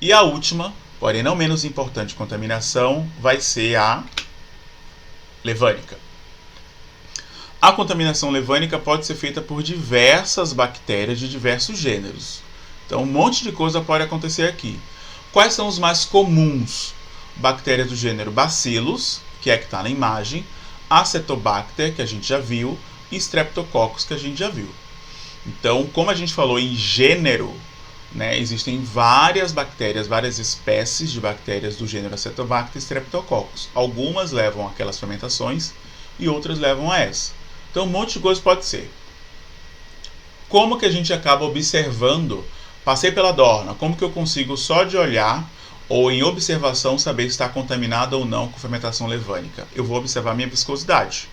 E a última, porém não menos importante contaminação, vai ser a levânica. A contaminação levânica pode ser feita por diversas bactérias de diversos gêneros. Então, um monte de coisa pode acontecer aqui. Quais são os mais comuns? Bactérias do gênero Bacillus, que é que está na imagem, Acetobacter, que a gente já viu, e Streptococcus, que a gente já viu. Então, como a gente falou em gênero, né, existem várias bactérias, várias espécies de bactérias do gênero Acetobacter e Streptococcus. Algumas levam aquelas fermentações e outras levam a essa. Então, um monte de coisa pode ser. Como que a gente acaba observando? Passei pela dorna, como que eu consigo só de olhar ou em observação saber se está contaminada ou não com fermentação levânica? Eu vou observar a minha viscosidade.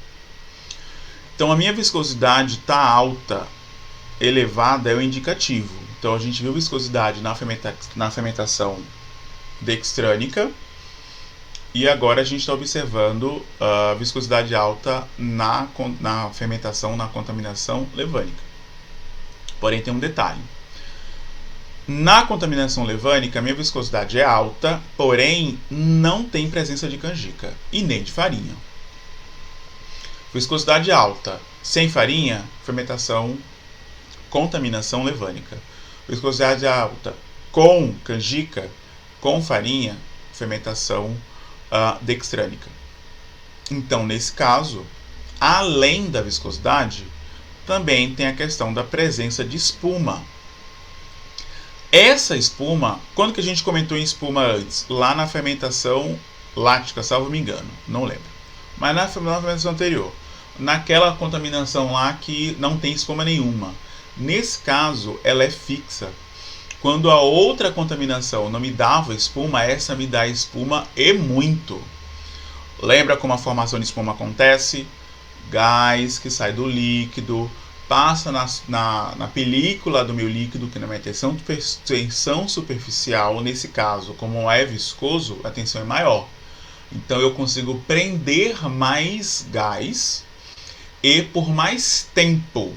Então, a minha viscosidade está alta, elevada, é o indicativo. Então, a gente viu viscosidade na fermentação dextrânica e agora a gente está observando a viscosidade alta na fermentação, na contaminação levânica. Porém, tem um detalhe. Na contaminação levânica, a minha viscosidade é alta, porém não tem presença de canjica e nem de farinha. Viscosidade alta sem farinha, fermentação, contaminação levânica. Viscosidade alta com canjica, com farinha, fermentação dextrânica. Então, nesse caso, além da viscosidade, também tem a questão da presença de espuma. Essa espuma, quando que a gente comentou em espuma antes? Lá na fermentação láctica, salvo me engano, não lembro. Mas na fermentação anterior, naquela contaminação lá que não tem espuma nenhuma. Nesse caso, ela é fixa. Quando a outra contaminação não me dava espuma, essa me dá espuma e muito. Lembra como a formação de espuma acontece? Gás que sai do líquido, passa na película do meu líquido, que na minha tensão superficial, nesse caso, como é viscoso, a tensão é maior. Então eu consigo prender mais gás e por mais tempo.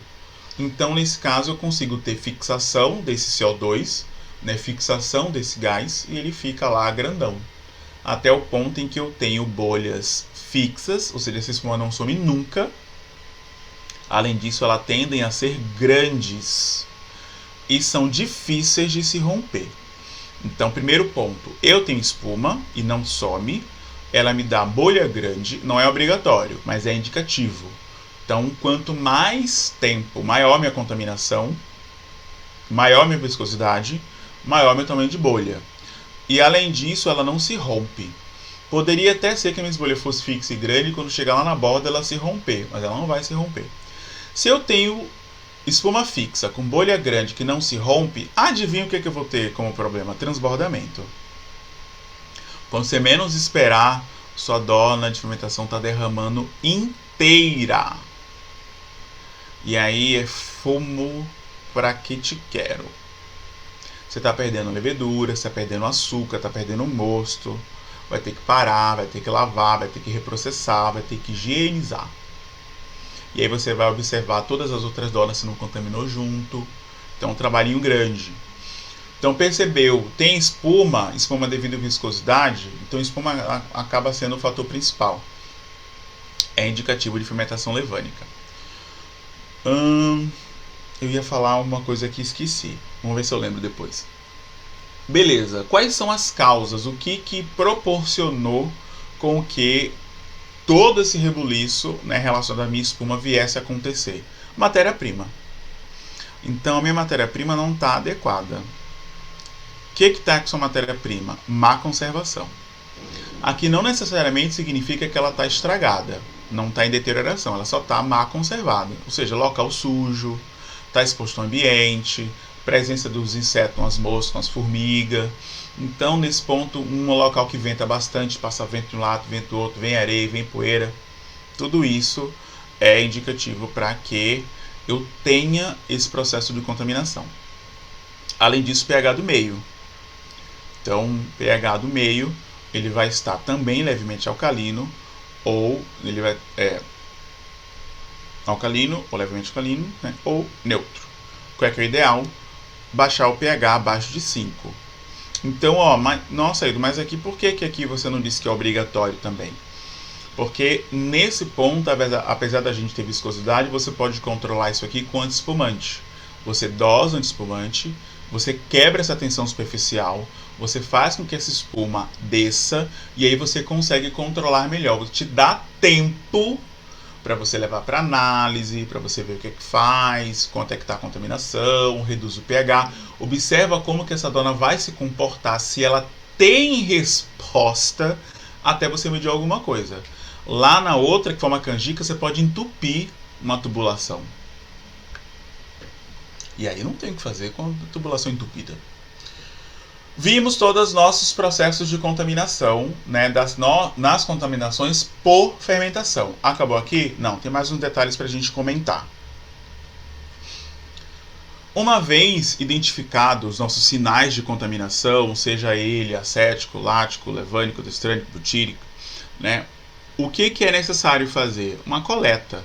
Então, nesse caso, eu consigo ter fixação desse CO2, né, fixação desse gás, e ele fica lá grandão. Até o ponto em que eu tenho bolhas fixas, ou seja, essa espuma não some nunca. Além disso, elas tendem a ser grandes e são difíceis de se romper. Então, primeiro ponto, eu tenho espuma e não some, ela me dá bolha grande, não é obrigatório, mas é indicativo. Então, quanto mais tempo, maior minha contaminação, maior minha viscosidade, maior meu tamanho de bolha. E além disso, ela não se rompe. Poderia até ser que a minha bolha fosse fixa e grande e quando chegar lá na borda ela se romper, mas ela não vai se romper. Se eu tenho espuma fixa com bolha grande que não se rompe, adivinha o que eu vou ter como problema? Transbordamento. Quando você menos esperar, sua dorna de fermentação está derramando inteira. E aí é fumo pra que te quero. Você está perdendo levedura, você está perdendo açúcar, está perdendo mosto. Vai ter que parar, vai ter que lavar, vai ter que reprocessar, vai ter que higienizar. E aí você vai observar todas as outras dornas se não contaminou junto. Então é um trabalhinho grande. Então percebeu, tem espuma devido à viscosidade, então espuma acaba sendo o fator principal. É indicativo de fermentação levânica. Eu ia falar uma coisa que esqueci. Vamos ver se eu lembro depois. Beleza, quais são as causas? O que proporcionou com que todo esse rebuliço, né, relacionado à minha espuma viesse a acontecer? Matéria-prima. Então a minha matéria-prima não está adequada. O que está com sua matéria-prima? Má conservação. Aqui não necessariamente significa que ela está estragada. Não está em deterioração, ela só está mal conservada. Ou seja, local sujo, está exposto ao ambiente, presença dos insetos, as moscas, as formigas. Então, nesse ponto, um local que venta bastante, passa vento de um lado, vento do outro, vem areia, vem poeira. Tudo isso é indicativo para que eu tenha esse processo de contaminação. Além disso, pH do meio. Então, pH do meio, ele vai estar também levemente alcalino, ou ele vai alcalino, ou levemente alcalino, né, ou neutro. Qual é que é o ideal? Baixar o pH abaixo de 5. Então, ó, nossa, Edu, mas aqui por que aqui você não disse que é obrigatório também? Porque nesse ponto, apesar da gente ter viscosidade, você pode controlar isso aqui com antiespumante. Você dosa o antiespumante, você quebra essa tensão superficial, você faz com que essa espuma desça e aí você consegue controlar melhor. Você te dá tempo para você levar para análise, para você ver o que é que faz, quanto é que está a contaminação, reduz o pH. Observa como que essa dona vai se comportar, se ela tem resposta até você medir alguma coisa. Lá na outra, que for uma canjica, você pode entupir uma tubulação. E aí não tem o que fazer com a tubulação entupida. Vimos todos os nossos processos de contaminação, né, nas contaminações por fermentação. Acabou aqui? Não, tem mais uns detalhes para a gente comentar. Uma vez identificados os nossos sinais de contaminação, seja ele acético, lático, levânico, destrânico, butírico, né, o que é necessário fazer? Uma coleta.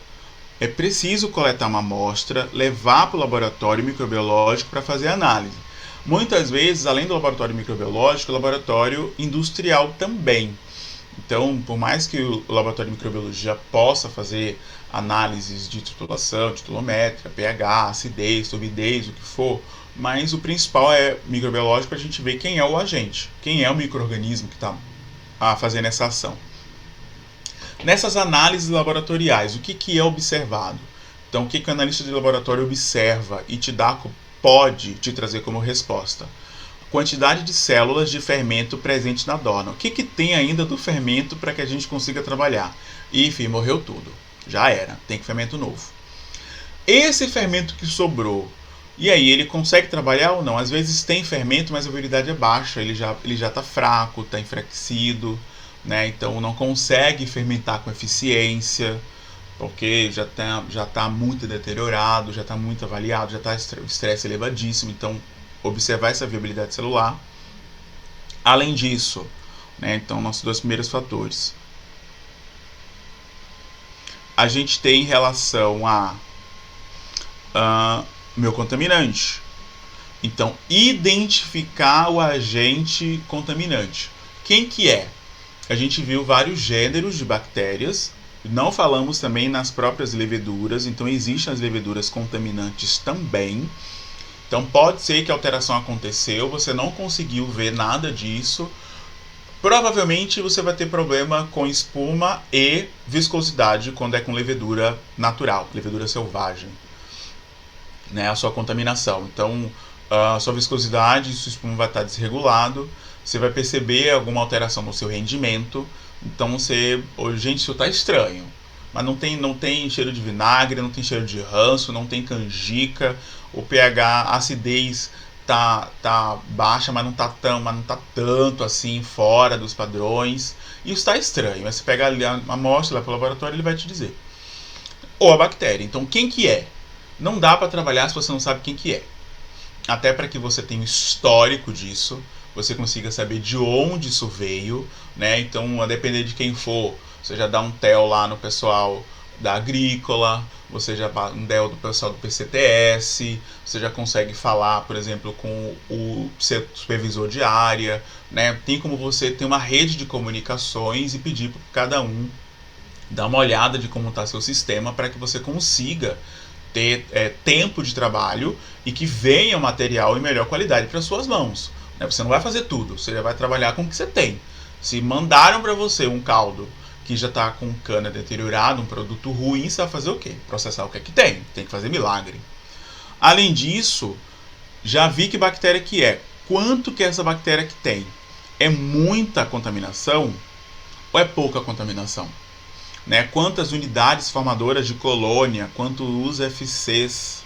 É preciso coletar uma amostra, levar para o laboratório microbiológico para fazer análise. Muitas vezes, além do laboratório microbiológico, o laboratório industrial também. Então, por mais que o laboratório de microbiologia possa fazer análises de titulação, titulométrica, pH, acidez, turbidez, o que for, mas o principal é microbiológico para a gente ver quem é o agente, quem é o micro-organismo que está fazendo essa ação. Nessas análises laboratoriais, o que é observado? Então, o que o analista de laboratório observa e pode te trazer como resposta? Quantidade de células de fermento presente na dona. O que tem ainda do fermento para que a gente consiga trabalhar? Enfim, morreu tudo. Já era. Tem fermento novo. Esse fermento que sobrou, e aí, ele consegue trabalhar ou não? Às vezes tem fermento, mas a virilidade é baixa. Ele já está fraco, está enfraquecido, né? Então não consegue fermentar com eficiência, porque já está muito deteriorado, já está muito avaliado, já está o estresse elevadíssimo. Então, observar essa viabilidade celular. Além disso, né, então, nossos dois primeiros fatores. A gente tem em relação a meu contaminante. Então, identificar o agente contaminante. Quem que é? A gente viu vários gêneros de bactérias. Não falamos também nas próprias leveduras. Então, existem as leveduras contaminantes também. Então pode ser que a alteração aconteceu, você não conseguiu ver nada disso. Provavelmente você vai ter problema com espuma e viscosidade quando é com levedura natural, levedura selvagem, né, a sua contaminação. Então a sua viscosidade, sua espuma vai estar desregulado, você vai perceber alguma alteração no seu rendimento. Então gente, isso está estranho. Mas não tem cheiro de vinagre, não tem cheiro de ranço, não tem canjica. O pH, a acidez tá baixa, mas não tá tanto assim fora dos padrões. Isso está estranho. Mas você pega ali a amostra lá para o laboratório, ele vai te dizer. Ou a bactéria. Então, quem que é? Não dá para trabalhar se você não sabe quem que é. Até para que você tenha um histórico disso, você consiga saber de onde isso veio, né? Então, a depender de quem for, você já dá um TEL lá no pessoal da agrícola, você já dá um TEL do pessoal do PCTS, você já consegue falar, por exemplo, com o supervisor de área, né? Tem como você ter uma rede de comunicações e pedir para cada um dar uma olhada de como está seu sistema para que você consiga ter tempo de trabalho e que venha um material em melhor qualidade para suas mãos. Você não vai fazer tudo, você já vai trabalhar com o que você tem. Se mandaram para você um caldo que já está com cana deteriorada, um produto ruim, você vai fazer o quê? Processar o que é que tem que fazer milagre. Além disso, já vi que bactéria que é. Quanto que é essa bactéria que tem? É muita contaminação ou é pouca contaminação? Né? Quantas unidades formadoras de colônia, quantos FCs?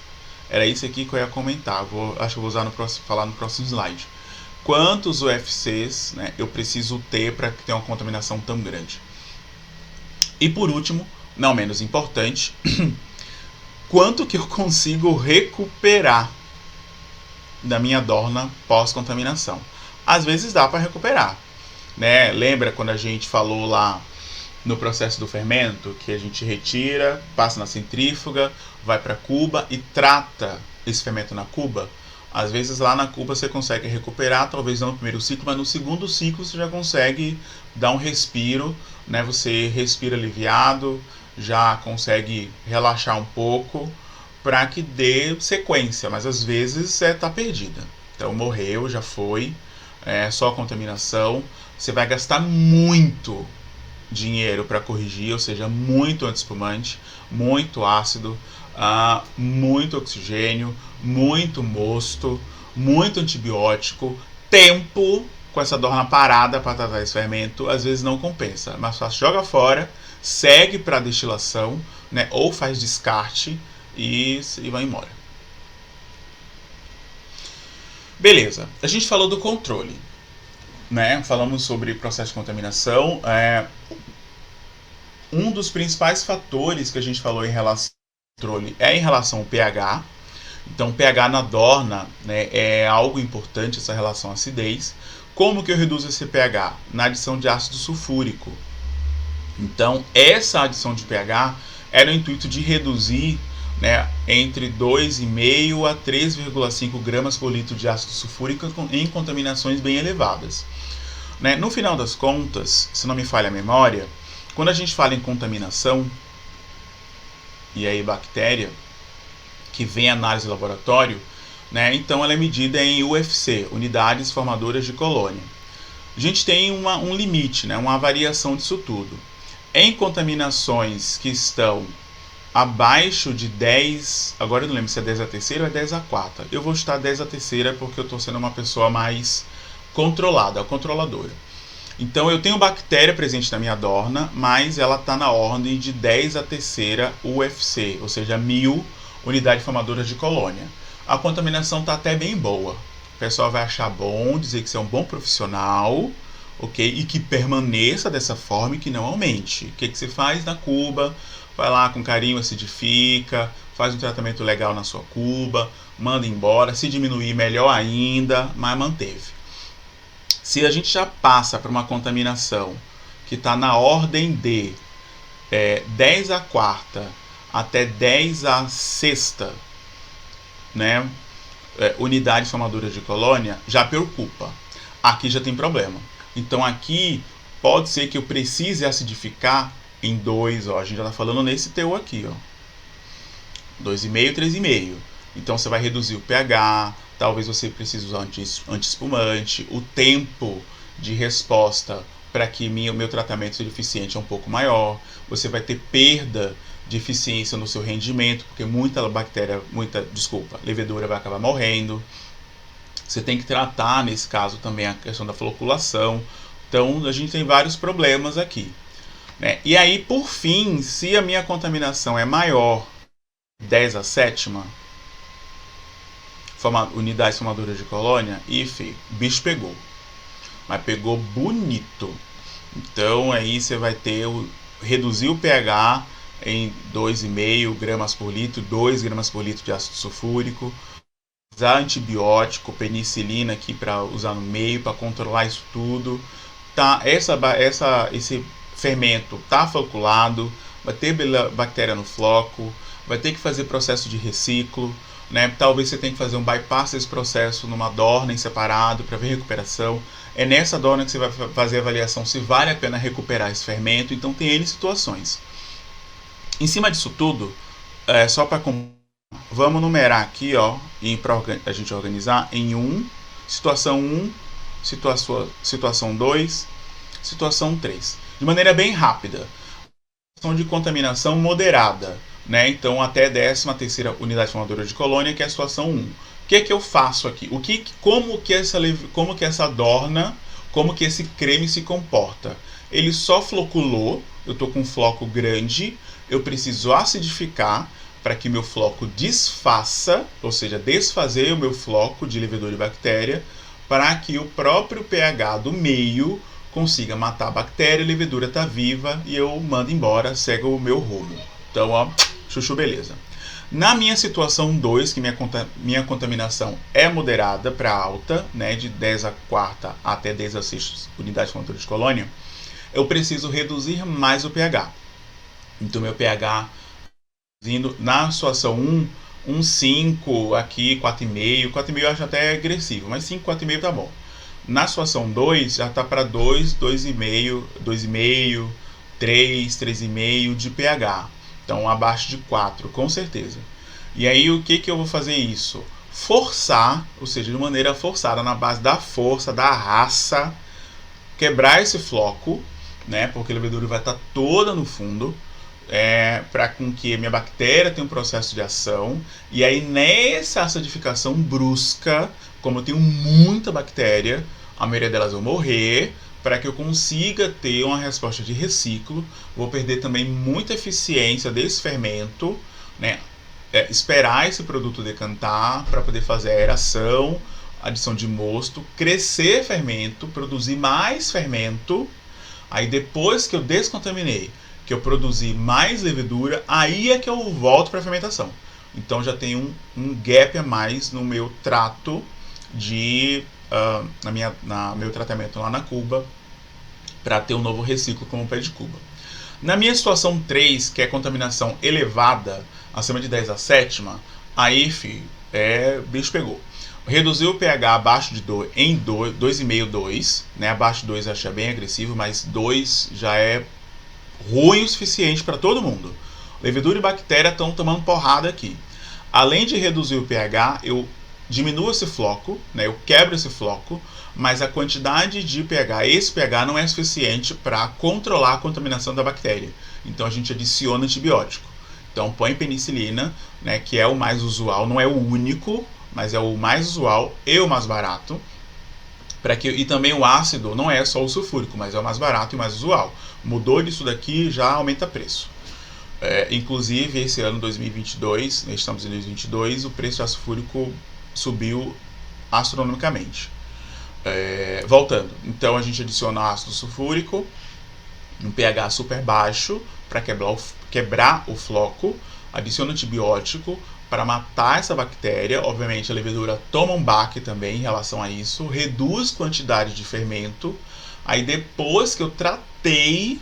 Era isso aqui que eu ia comentar. Acho que eu vou falar no próximo slide. Quantos UFCs, né, eu preciso ter para ter uma contaminação tão grande? E por último, não menos importante, quanto que eu consigo recuperar da minha dorna pós-contaminação? Às vezes dá para recuperar, né? Lembra quando a gente falou lá no processo do fermento, que a gente retira, passa na centrífuga, vai para a cuba e trata esse fermento na cuba? Às vezes lá na cuba você consegue recuperar, talvez não no primeiro ciclo, mas no segundo ciclo você já consegue dar um respiro, né? Você respira aliviado, já consegue relaxar um pouco para que dê sequência, mas às vezes tá perdida. Então morreu, já foi, é só contaminação. Você vai gastar muito dinheiro para corrigir, ou seja, muito antiespumante, muito ácido, muito oxigênio, muito mosto, muito antibiótico, tempo com essa dorna parada para tratar esse fermento, às vezes não compensa. Mas fácil, joga fora, segue para destilação, né, ou faz descarte e vai embora. Beleza, a gente falou do controle, né? Falamos sobre processo de contaminação. Um dos principais fatores que a gente falou em relação ao controle é em relação ao pH. Então, pH na dorna, né, é algo importante, essa relação acidez. Como que eu reduzo esse pH? Na adição de ácido sulfúrico. Então, essa adição de pH era o intuito de reduzir, né, entre 2,5 a 3,5 gramas por litro de ácido sulfúrico em contaminações bem elevadas. Né? No final das contas, se não me falha a memória, quando a gente fala em contaminação, e aí bactéria, que vem análise de laboratório, né, então ela é medida em UFC, unidades formadoras de colônia. A gente tem um limite, né, uma variação disso tudo. Em contaminações que estão abaixo de 10, agora eu não lembro se é 10 a terceira ou é 10 a quarta. Eu vou chutar 10 a terceira porque eu estou sendo uma pessoa mais controlada, controladora. Então eu tenho bactéria presente na minha dorna, mas ela está na ordem de 10 a terceira UFC, ou seja, 1000 unidades formadoras de colônia. A contaminação está até bem boa. O pessoal vai achar bom, dizer que você é um bom profissional, ok? E que permaneça dessa forma e que não aumente. O que você faz na cuba? Vai lá com carinho, acidifica, faz um tratamento legal na sua cuba, manda embora. Se diminuir, melhor ainda, mas manteve. Se a gente já passa para uma contaminação que está na ordem de 10 a quarta até 10 a sexta, né, unidades formadoras de colônia, já preocupa. Aqui já tem problema. Então aqui pode ser que eu precise acidificar em 2, a gente já está falando nesse teu aqui, 2,5, 3,5. Então você vai reduzir o pH, talvez você precise usar antiespumante, o tempo de resposta para que o meu tratamento seja eficiente é um pouco maior, você vai ter perda de eficiência no seu rendimento, porque muita levedura vai acabar morrendo. Você tem que tratar, nesse caso, também a questão da floculação. Então, a gente tem vários problemas aqui. Né? E aí, por fim, se a minha contaminação é maior 10 a sétima, unidades formadoras de colônia, e o bicho pegou. Mas pegou bonito. Então, aí você vai ter reduzir o pH em 2,5 gramas por litro, 2 gramas por litro de ácido sulfúrico, usar antibiótico, penicilina aqui para usar no meio, para controlar isso tudo. Tá, esse fermento tá floculado, vai ter bactéria no floco, vai ter que fazer processo de reciclo, né? Talvez você tenha que fazer um bypass desse processo numa dorna em separado para ver recuperação. É nessa dorna que você vai fazer a avaliação se vale a pena recuperar esse fermento. Então tem N situações. Em cima disso tudo, só para vamos numerar aqui, para a gente organizar em situação 1, situação 2, situação 3. De maneira bem rápida. Situação de contaminação moderada, né? Então até 13ª unidade formadora de colônia, que é a situação 1. O que eu faço aqui? Como que essa dorna, como que esse creme se comporta? Ele só floculou, eu estou com um floco grande, eu preciso acidificar para que meu floco desfaça, ou seja, desfazer o meu floco de levedura e bactéria, para que o próprio pH do meio consiga matar a bactéria, a levedura está viva e eu mando embora, segue o meu rumo. Então, chuchu, beleza. Na minha situação 2, que minha contaminação é moderada para alta, né, de 10 a quarta até 10 a sexta unidades formadoras de colônia, eu preciso reduzir mais o pH. Então, meu pH, na situação 1, um 5 aqui, 4,5. 4,5 eu acho até agressivo, mas 5, 4,5 tá bom. Na situação 2, já tá para 2, 2,5, 2,5, 3, 3,5 de pH. Então abaixo de 4, com certeza. E aí o que eu vou fazer isso? Forçar, ou seja, de maneira forçada, na base da força, da raça, quebrar esse floco, né? Porque a levedura vai estar toda no fundo, para com que a minha bactéria tenha um processo de ação. E aí nessa acidificação brusca, como eu tenho muita bactéria, a maioria delas vão morrer. Para que eu consiga ter uma resposta de reciclo, vou perder também muita eficiência desse fermento, né? Esperar esse produto decantar para poder fazer a aeração, adição de mosto, crescer fermento, produzir mais fermento. Aí depois que eu descontaminei, que eu produzi mais levedura, aí é que eu volto para a fermentação. Então já tem um gap a mais no meu trato meu tratamento lá na cuba, para ter um novo reciclo como pé de cuba. Na minha situação 3, que é contaminação elevada, acima de 10 a sétima, aí, bicho pegou. Reduziu o pH abaixo de 2 em 2,5, 2, né? Abaixo de 2 eu achei bem agressivo, mas 2 já é ruim o suficiente para todo mundo. Levedura e bactéria estão tomando porrada aqui. Além de reduzir o pH, eu diminuo esse floco, né? Eu quebro esse floco, mas a quantidade de pH, esse pH não é suficiente para controlar a contaminação da bactéria. Então a gente adiciona antibiótico. Então põe penicilina, né, que é o mais usual, não é o único, mas é o mais usual e o mais barato. E também o ácido não é só o sulfúrico, mas é o mais barato e o mais usual. Mudou disso daqui, já aumenta preço. Inclusive, esse ano 2022, estamos em 2022, o preço de ácido sulfúrico subiu astronomicamente. Voltando, então a gente adiciona ácido sulfúrico, um pH super baixo para quebrar o floco, adiciona antibiótico para matar essa bactéria. Obviamente a levedura toma um baque também em relação a isso, reduz quantidade de fermento. Aí depois que eu tratei,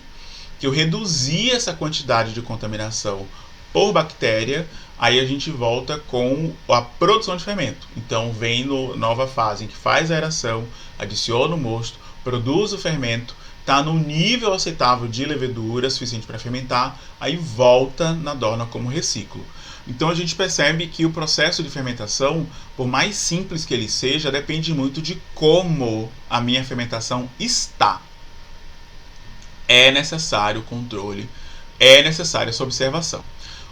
que eu reduzi essa quantidade de contaminação por bactéria, aí a gente volta com a produção de fermento. Então vem nova fase em que faz a aeração, adiciona o mosto, produz o fermento, está no nível aceitável de levedura suficiente para fermentar, aí volta na dorna como reciclo. Então a gente percebe que o processo de fermentação, por mais simples que ele seja, depende muito de como a minha fermentação está. É necessário o controle, é necessária essa observação.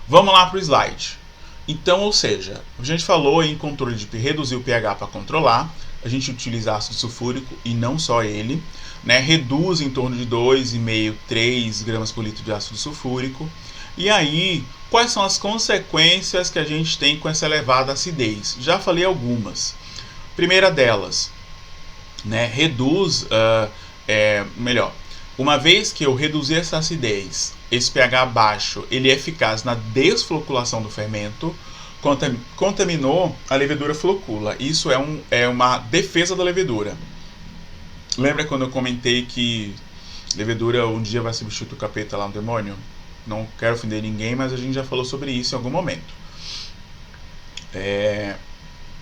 Vamos lá para o slide. Então, ou seja, a gente falou em controle de reduzir o pH para controlar, a gente utiliza ácido sulfúrico e não só ele, né? Reduz em torno de 2,5, 3 gramas por litro de ácido sulfúrico. E aí, quais são as consequências que a gente tem com essa elevada acidez? Já falei algumas. Primeira delas, né? Reduz, uma vez que eu reduzir essa acidez, esse pH baixo, ele é eficaz na desfloculação do fermento, contaminou, a levedura flocula. Isso é uma defesa da levedura. Lembra quando eu comentei que levedura um dia vai substituir o capeta lá no demônio? Não quero ofender ninguém, mas a gente já falou sobre isso em algum momento.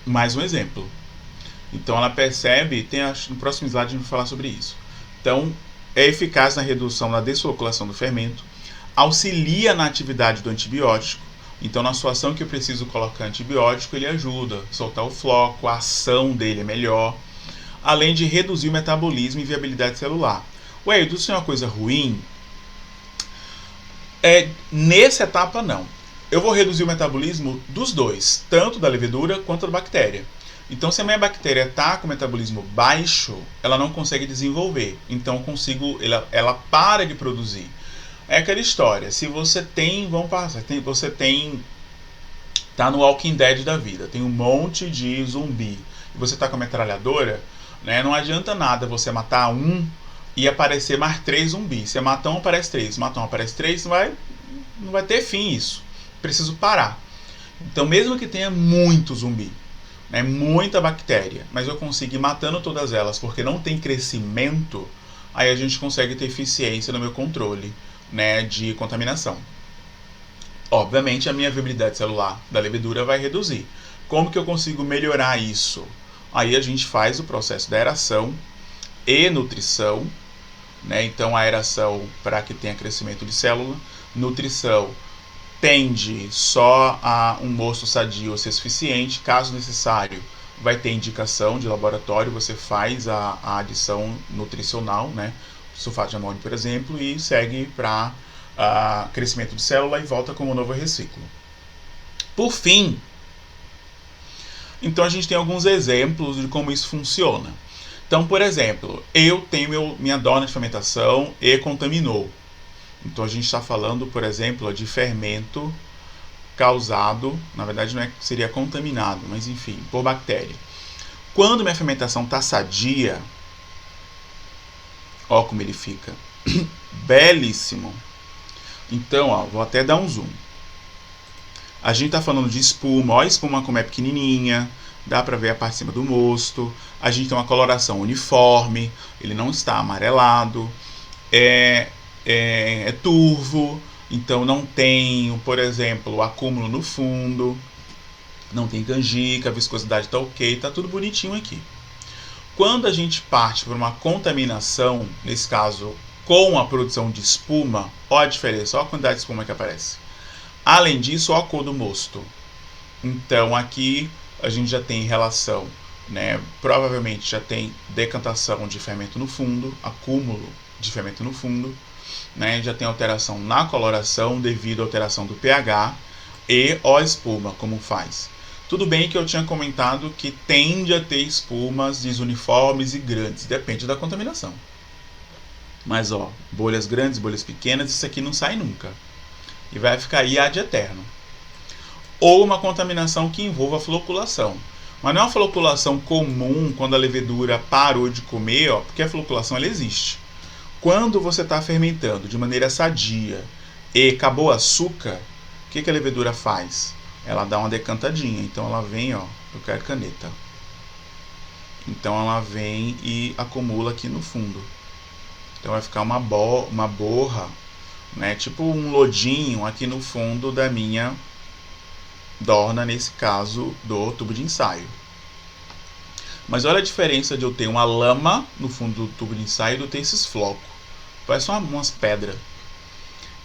Mais um exemplo. Então ela percebe, no próximo slide a gente vai falar sobre isso. Então, é eficaz na redução da desfloculação do fermento, auxilia na atividade do antibiótico. Então, na situação que eu preciso colocar antibiótico, ele ajuda a soltar o floco, a ação dele é melhor, além de reduzir o metabolismo e viabilidade celular. Ué, isso é uma coisa ruim? Nessa etapa, não. Eu vou reduzir o metabolismo dos dois, tanto da levedura quanto da bactéria. Então, se a minha bactéria está com metabolismo baixo, ela não consegue desenvolver. Então, ela para de produzir. É aquela história. Se você tá no Walking Dead da vida, tem um monte de zumbi, e você tá com a metralhadora, né? Não adianta nada você matar um e aparecer mais 3 zumbis. Você mata um, aparece 3. Mata um, aparece 3. Não vai ter fim isso. Preciso parar. Então, mesmo que tenha muito zumbi, né, muita bactéria, mas eu consigo ir matando todas elas porque não tem crescimento, aí a gente consegue ter eficiência no meu controle, né, de contaminação. obviamente a minha viabilidade celular da levedura vai reduzir. Como que eu consigo melhorar isso? Aí a gente faz o processo da aeração e nutrição, né? Então a aeração para que tenha crescimento de célula, nutrição tende só a um mosto sadio ser suficiente, caso necessário vai ter indicação de laboratório, você faz a adição nutricional, né? Sulfato de amônio, por exemplo, e segue para crescimento de célula e volta como um novo reciclo. Por fim, então a gente tem alguns exemplos de como isso funciona. Então, por exemplo, eu tenho minha dorna de fermentação e contaminou. Então a gente está falando, por exemplo, de fermento causado, na verdade não é que seria contaminado, mas enfim, por bactéria. Quando minha fermentação está sadia, ó como ele fica, belíssimo. Então, ó, vou até dar um zoom. A gente está falando de espuma, ó a espuma como é pequenininha, dá para ver a parte de cima do mosto. A gente tem uma coloração uniforme, ele não está amarelado, é turvo, então não tem, por exemplo, acúmulo no fundo, não tem canjica, a viscosidade está ok, está tudo bonitinho aqui. Quando a gente parte para uma contaminação, nesse caso com a produção de espuma, olha a diferença, olha a quantidade de espuma que aparece. Além disso, olha a cor do mosto. Então aqui a gente já tem relação, né? Provavelmente já tem decantação de fermento no fundo, acúmulo de fermento no fundo, né? Já tem alteração na coloração devido à alteração do pH e a espuma, como faz. Tudo bem que eu tinha comentado que tende a ter espumas desuniformes e grandes, depende da contaminação. Mas ó, bolhas grandes, bolhas pequenas, isso aqui não sai nunca. E vai ficar aí ad eterno. Ou uma contaminação que envolva floculação. Mas não é uma floculação comum quando a levedura parou de comer, ó, porque a floculação ela existe. Quando você está fermentando de maneira sadia e acabou o açúcar, o que a levedura faz? Ela dá uma decantadinha. Então ela vem, ó, eu quero caneta. Então ela vem e acumula aqui no fundo. Então vai ficar uma borra, né, tipo um lodinho aqui no fundo da minha dorna, nesse caso do tubo de ensaio. Mas olha a diferença de eu ter uma lama no fundo do tubo de ensaio e de eu ter esses flocos. Parece umas pedras.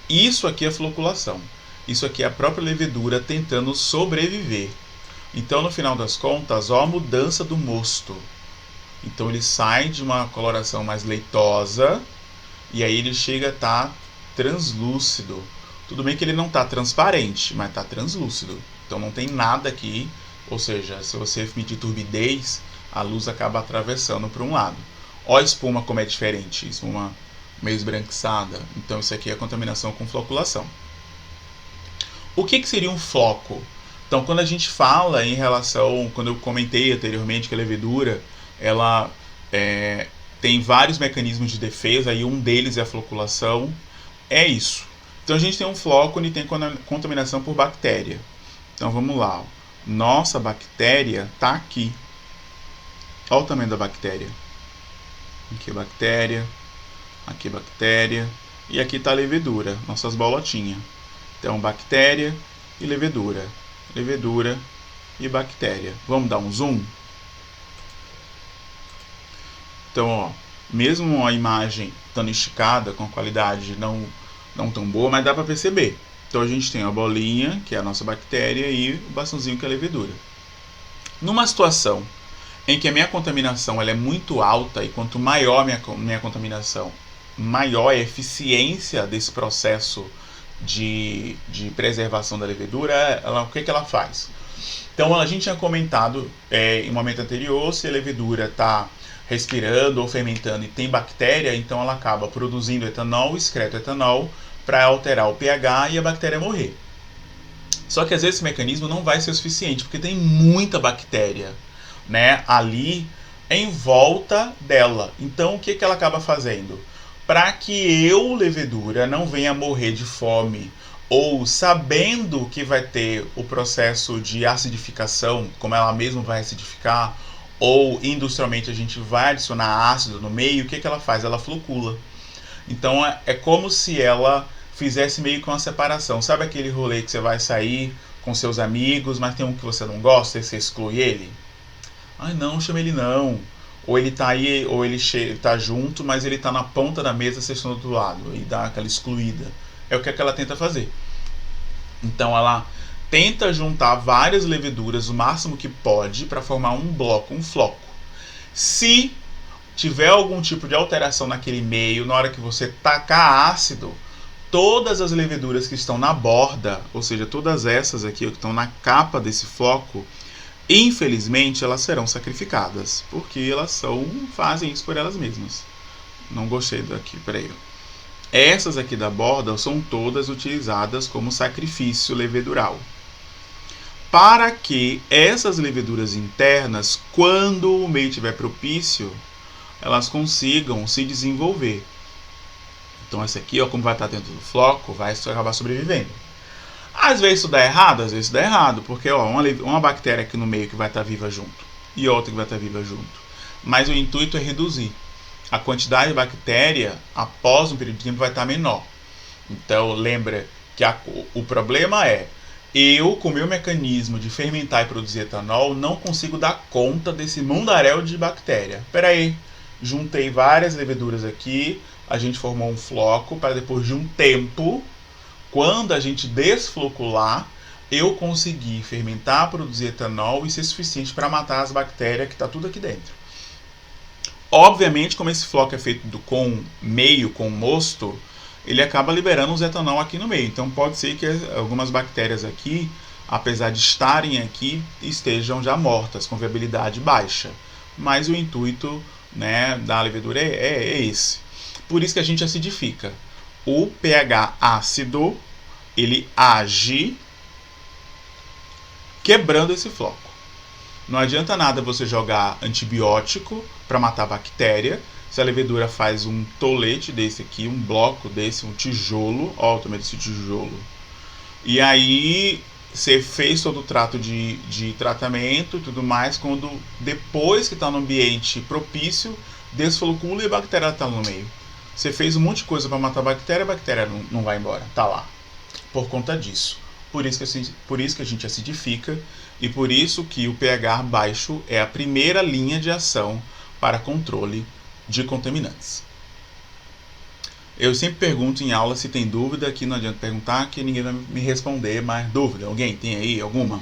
Isso aqui é floculação. Isso aqui é a própria levedura tentando sobreviver. Então, no final das contas, ó a mudança do mosto. Então, ele sai de uma coloração mais leitosa e aí ele chega a estar translúcido. Tudo bem que ele não está transparente, mas está translúcido. Então, não tem nada aqui. Ou seja, se você medir turbidez, a luz acaba atravessando para um lado. Ó a espuma como é diferente. Espuma meio esbranquiçada. Então, isso aqui é contaminação com floculação. O que seria um floco? Então, quando a gente fala em relação, quando eu comentei anteriormente que a levedura, ela tem vários mecanismos de defesa e um deles é a floculação, é isso. Então, a gente tem um floco onde tem contaminação por bactéria. Então, vamos lá. Nossa bactéria está aqui. Olha o tamanho da bactéria. Aqui é bactéria, aqui é bactéria e aqui está a levedura, nossas bolotinhas. Então, bactéria e levedura. Levedura e bactéria. Vamos dar um zoom? Então, ó, mesmo a imagem estando esticada, com a qualidade não tão boa, mas dá para perceber. Então, a gente tem a bolinha, que é a nossa bactéria, e o bastãozinho, que é a levedura. Numa situação em que a minha contaminação ela é muito alta, e quanto maior minha contaminação, maior a eficiência desse processo de preservação da levedura, o que ela faz? Então, a gente tinha comentado em um momento anterior, se a levedura está respirando ou fermentando e tem bactéria, então ela acaba produzindo etanol, excreta etanol, para alterar o pH e a bactéria morrer. Só que às vezes esse mecanismo não vai ser o suficiente, porque tem muita bactéria, né, ali em volta dela. Então, o que ela acaba fazendo? Para que eu, levedura, não venha morrer de fome, ou sabendo que vai ter o processo de acidificação, como ela mesma vai acidificar, ou industrialmente a gente vai adicionar ácido no meio, o que ela faz? Ela flocula. Então é como se ela fizesse meio que uma separação. Sabe aquele rolê que você vai sair com seus amigos, mas tem um que você não gosta e você exclui ele? Ai, não, chama ele não. Ou ele tá aí, ou ele tá junto, mas ele tá na ponta da mesa, vocês estão do outro lado. E dá aquela excluída. É o que ela tenta fazer. Então ela tenta juntar várias leveduras o máximo que pode para formar um bloco, um floco. Se tiver algum tipo de alteração naquele meio, na hora que você tacar ácido, todas as leveduras que estão na borda, ou seja, todas essas aqui que estão na capa desse floco, infelizmente elas serão sacrificadas, porque fazem isso por elas mesmas. Não gostei daqui, peraí. Essas aqui da borda são todas utilizadas como sacrifício levedural. Para que essas leveduras internas, quando o meio estiver propício, elas consigam se desenvolver. Então essa aqui, ó, como vai estar dentro do floco, vai acabar sobrevivendo. Às vezes isso dá errado, às vezes dá errado, porque ó, uma bactéria aqui no meio que vai estar viva junto e outra que vai estar viva junto. Mas o intuito é reduzir. A quantidade de bactéria após um período de tempo vai estar menor. Então lembra que o problema é eu, com o meu mecanismo de fermentar e produzir etanol, não consigo dar conta desse mundaréu de bactéria. Espera aí, juntei várias leveduras aqui, a gente formou um floco para depois de um tempo, quando a gente desflocular, eu conseguir fermentar, produzir etanol e ser suficiente para matar as bactérias que está tudo aqui dentro. Obviamente, como esse floco é feito com mosto, ele acaba liberando os etanol aqui no meio. Então pode ser que algumas bactérias aqui, apesar de estarem aqui, estejam já mortas, com viabilidade baixa. Mas o intuito, né, da levedura é esse. Por isso que a gente acidifica. O pH ácido, ele age quebrando esse floco. Não adianta nada você jogar antibiótico para matar a bactéria. Se a levedura faz um tolete desse aqui, um bloco desse, um tijolo, ó o tamanho desse tijolo. E aí você fez todo o trato de tratamento e tudo mais, quando depois que está no ambiente propício, desflocula e a bactéria está no meio. Você fez um monte de coisa para matar a bactéria não vai embora, tá lá. Por conta disso. Por isso que a gente acidifica e por isso que o pH baixo é a primeira linha de ação para controle de contaminantes. Eu sempre pergunto em aula se tem dúvida, aqui não adianta perguntar que ninguém vai me responder, mas dúvida, alguém tem aí alguma?